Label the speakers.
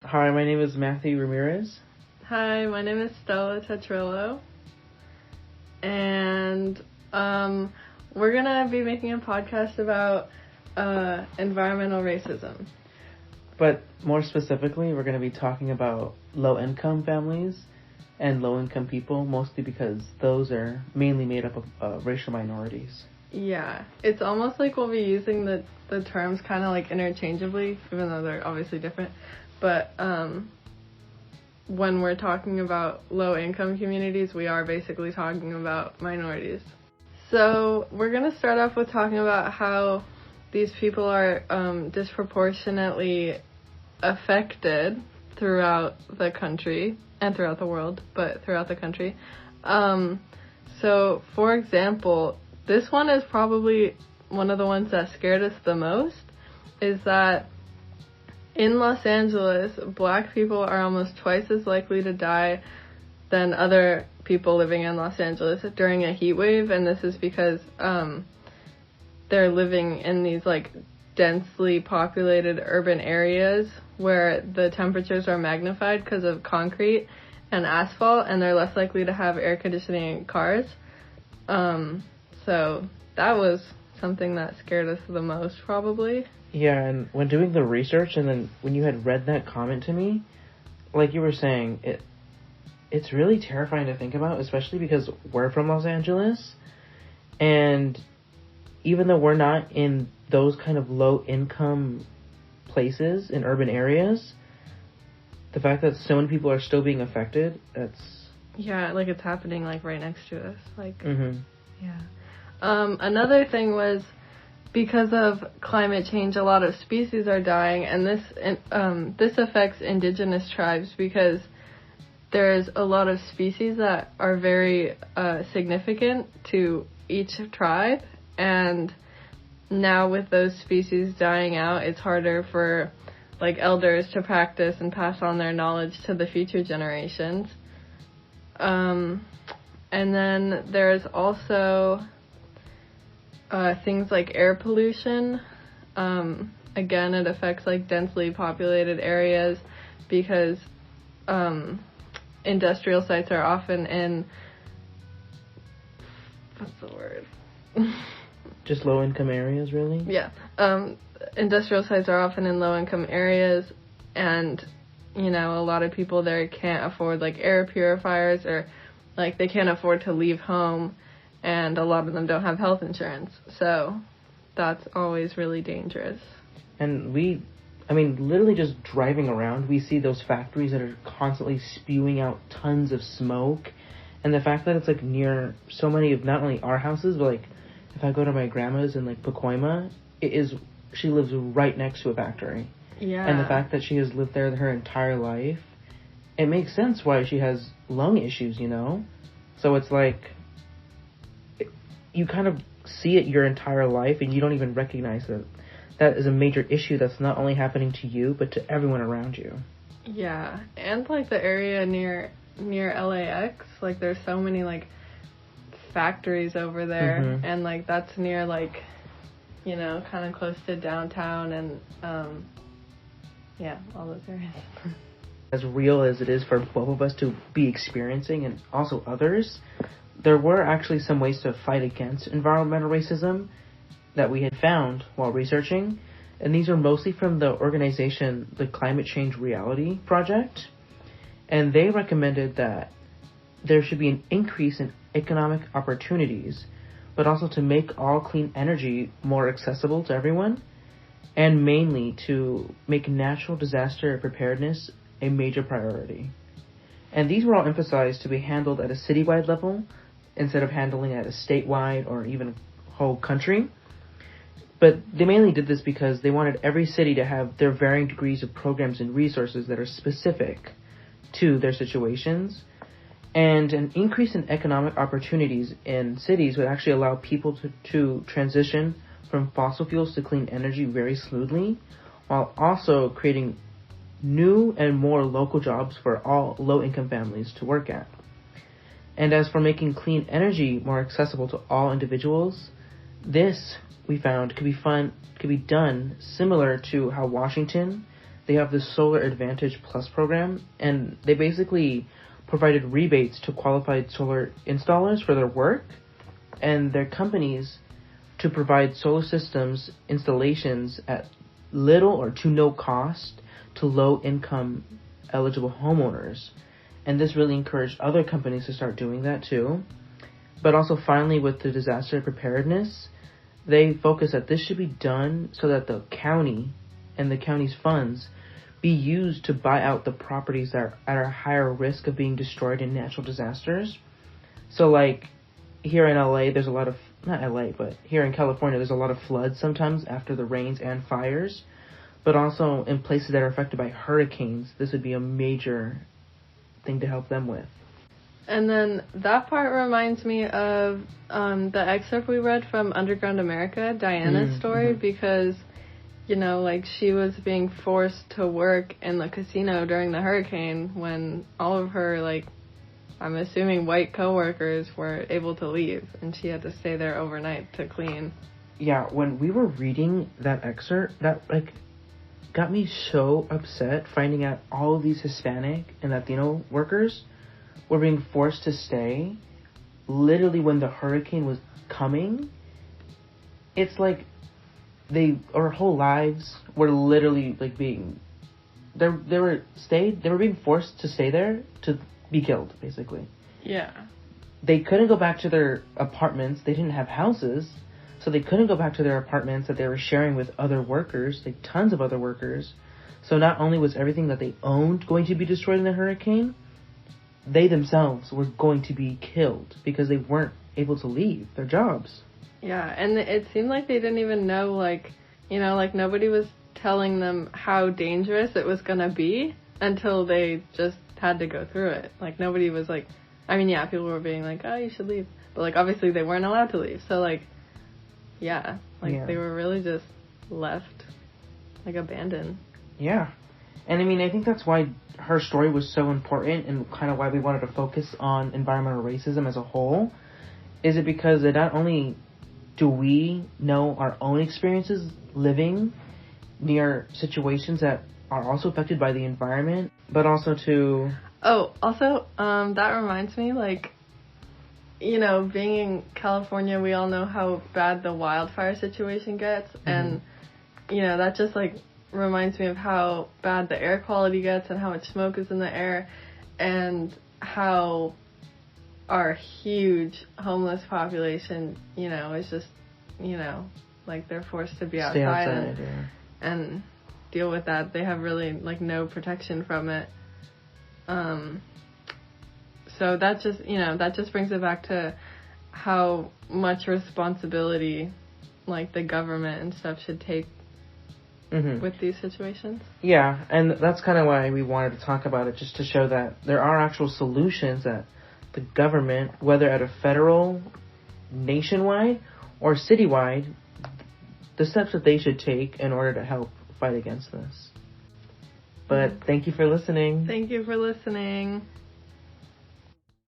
Speaker 1: Hi, my name is Matthew Ramirez.
Speaker 2: Hi, my name is Stella Tetrillo, and we're gonna be making a podcast about environmental racism.
Speaker 1: But more specifically, we're going to be talking about low-income families and low-income people, mostly because those are mainly made up of racial minorities.
Speaker 2: Yeah, it's almost like we'll be using the terms kind of like interchangeably, even though they're obviously different. But when we're talking about low-income communities, we are basically talking about minorities. So we're going to start off with talking about how these people are disproportionately affected throughout the country and throughout the world, but throughout the country. So, for example, this one is probably one of the ones that scared us the most, is that in Los Angeles, Black people are almost twice as likely to die than other people living in Los Angeles during a heat wave, and this is because they're living in these like densely populated urban areas where the temperatures are magnified because of concrete and asphalt, and they're less likely to have air conditioning in cars. So that was something that scared us the most, probably.
Speaker 1: Yeah, and when doing the research, and then when you had read that comment to me, like you were saying, it's really terrifying to think about, especially because we're from Los Angeles, and even though we're not in those kind of low-income places in urban areas, the fact that so many people are still being affected, that's...
Speaker 2: Yeah, like it's happening like right next to us. Like,
Speaker 1: Yeah.
Speaker 2: Another thing was, because of climate change, a lot of species are dying, and this affects indigenous tribes because there's a lot of species that are very significant to each tribe, and now with those species dying out, it's harder for like elders to practice and pass on their knowledge to the future generations. And then there's also things like air pollution. Again, it affects like densely populated areas because industrial sites are often in... What's the word?
Speaker 1: Just low-income areas, really?
Speaker 2: Yeah. Industrial sites are often in low-income areas, and, you know, a lot of people there can't afford, like, air purifiers, or, like, they can't afford to leave home, and a lot of them don't have health insurance. So that's always really dangerous.
Speaker 1: And literally just driving around, we see those factories that are constantly spewing out tons of smoke, and the fact that it's, like, near so many of not only our houses, but, like, if I go to my grandma's in, like, Pacoima, she lives right next to a factory.
Speaker 2: Yeah.
Speaker 1: And the fact that she has lived there her entire life, it makes sense why she has lung issues, you know? So it's like, you kind of see it your entire life, and you don't even recognize that that is a major issue that's not only happening to you, but to everyone around you.
Speaker 2: Yeah, and, like, the area near LAX, like, there's so many, like, factories over there, and like that's near, like, you know, kind of close to downtown, and all those areas.
Speaker 1: As real as it is for both of us to be experiencing, and also others, there were actually some ways to fight against environmental racism that we had found while researching, and these are mostly from the organization, the Climate Change Reality Project, and they recommended that there should be an increase in economic opportunities, but also to make all clean energy more accessible to everyone, and mainly to make natural disaster preparedness a major priority. And these were all emphasized to be handled at a citywide level instead of handling at a statewide or even a whole country. But they mainly did this because they wanted every city to have their varying degrees of programs and resources that are specific to their situations. And an increase in economic opportunities in cities would actually allow people to transition from fossil fuels to clean energy very smoothly, while also creating new and more local jobs for all low-income families to work at. And as for making clean energy more accessible to all individuals, this, we found, could be done similar to how Washington, they have the Solar Advantage Plus program, and they basically provided rebates to qualified solar installers for their work and their companies to provide solar systems installations at little or to no cost to low-income eligible homeowners. And this really encouraged other companies to start doing that too. But also finally, with the disaster preparedness, they focus that this should be done so that the county and the county's funds be used to buy out the properties that are at a higher risk of being destroyed in natural disasters. So like here in LA, there's a lot of, not LA, but here in California, there's a lot of floods sometimes after the rains and fires. But also in places that are affected by hurricanes, this would be a major thing to help them with.
Speaker 2: And then that part reminds me of the excerpt we read from Underground America, Diana's story, because, you know, like she was being forced to work in the casino during the hurricane when all of her, like, I'm assuming white coworkers were able to leave, and she had to stay there overnight to clean.
Speaker 1: Yeah, when we were reading that excerpt, that, like, got me so upset finding out all of these Hispanic and Latino workers were being forced to stay literally when the hurricane was coming. It's like our whole lives were literally like being they were being forced to stay there to be killed, basically.
Speaker 2: Yeah.
Speaker 1: They couldn't go back to their apartments. They didn't have houses, so they couldn't go back to their apartments that they were sharing with other workers, like tons of other workers. So not only was everything that they owned going to be destroyed in the hurricane, they themselves were going to be killed because they weren't able to leave their jobs.
Speaker 2: Yeah, and it seemed like they didn't even know, like, you know, like nobody was telling them how dangerous it was going to be until they just had to go through it. Like, nobody was like, I mean, yeah, people were being like, oh, you should leave. But, like, obviously they weren't allowed to leave. So, like, yeah, they were really just left, like, abandoned.
Speaker 1: Yeah. And, I mean, I think that's why her story was so important and kind of why we wanted to focus on environmental racism as a whole. Is it because it not only do we know our own experiences living near situations that are also affected by the environment, but also to...
Speaker 2: Oh, also, that reminds me, like, you know, being in California, we all know how bad the wildfire situation gets, and, you know, that just, like, reminds me of how bad the air quality gets and how much smoke is in the air, and how our huge homeless population, you know, is just, you know, like they're forced to be outside, and deal with that. They have really, like, no protection from it. So that just, you know, that just brings it back to how much responsibility, like, the government and stuff should take with these situations. Yeah,
Speaker 1: and that's kind of why we wanted to talk about it, just to show that there are actual solutions that the government, whether at a federal, nationwide, or citywide, the steps that they should take in order to help fight against this. But thank you for listening.
Speaker 2: Thank you for listening.